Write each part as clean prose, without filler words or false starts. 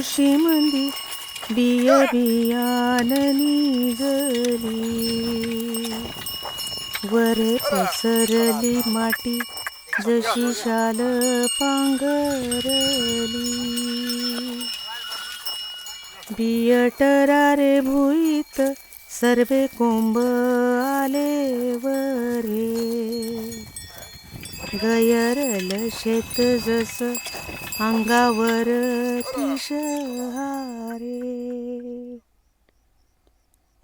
कुशीमंदी बिय बियाण निजली, वरे पसरली माटी जशी शाल पांघरली. बियटरारे भुईत सर्वे कोंब आले वरे, गयरल शेत जस अंगावर तिशहारे.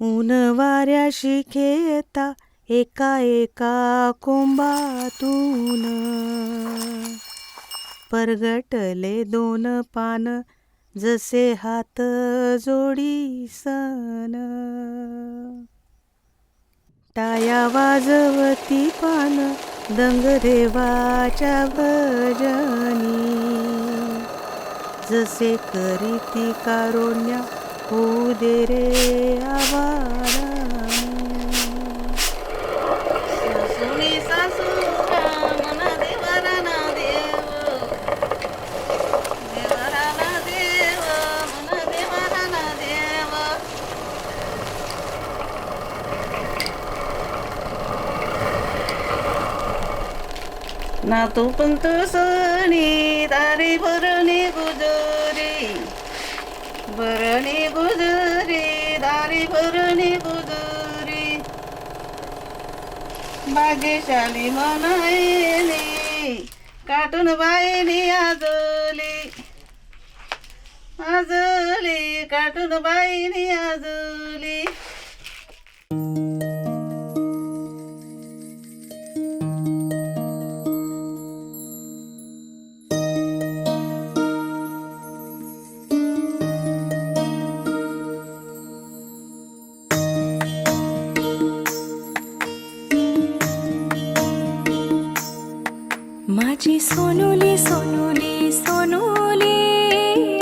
ऊन वाऱ्याशी खेळता एका एका कोंबातून, परगटले दोन पान जसे हात जोडीसन. टाया वाजवती पान दंगदेवाच्या भजनी, जसे करीती कारुण्या होऊ दे रे आवारानी. सासुनी सासूना मन देवराना देव, देवराना देव मन देवराना देव. नातू पंतू सणी दारी भरणी गुजरी, भरणी गुजरी दारी भरणी गुजरी. भाग्यशाली म्हणायली काटून बाईनी आजली, आजली काटून बाईनी आजली. माझी सोनुली सोनुली सोनुली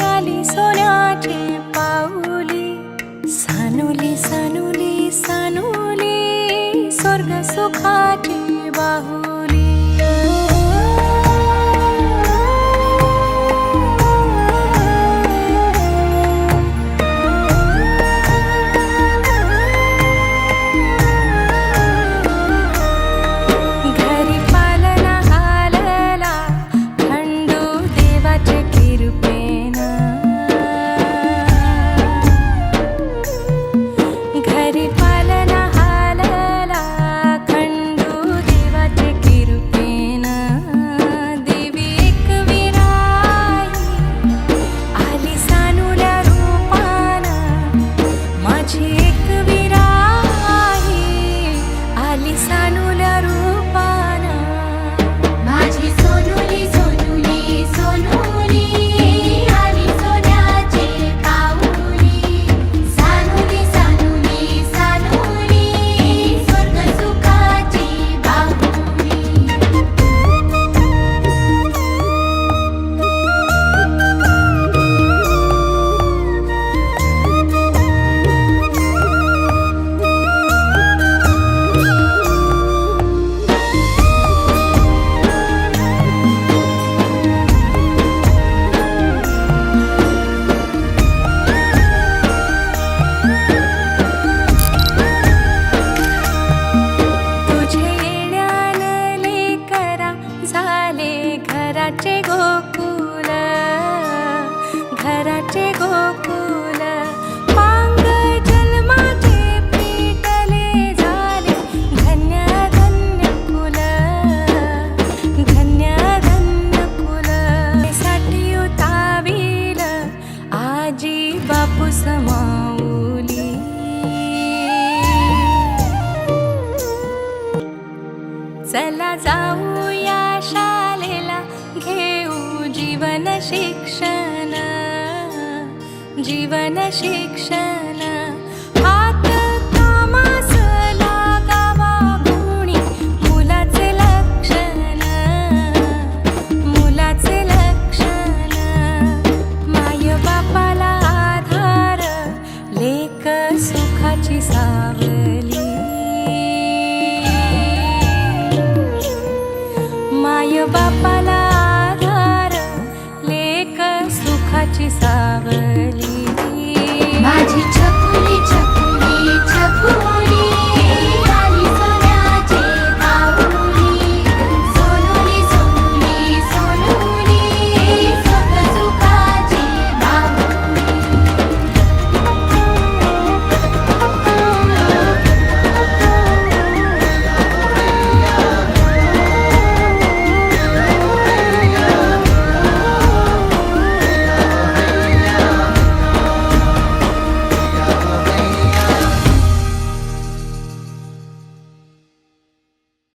आली सोन्याची पाऊली. सानुली सानुली सानुली स्वर्ग सुखाची बाहुली. घराचे गोकुल, घराचे गोकुल. पांग जन्माचे पेटले झाले धन्य धन्य कुल, धन्य धन्य कुल. साठी उतावील आजी बापू समाऊली. चला जाऊया शाळेला घेऊ जीवन शिक्षण, जीवन शिक्षण. हात कामास लागावा गुणी मुलाचे लक्षण, मुलाचे लक्षण. माय बापाला आधार लेक सुखाची सावली. माय बापाला आधार लेक सुखाची सावली.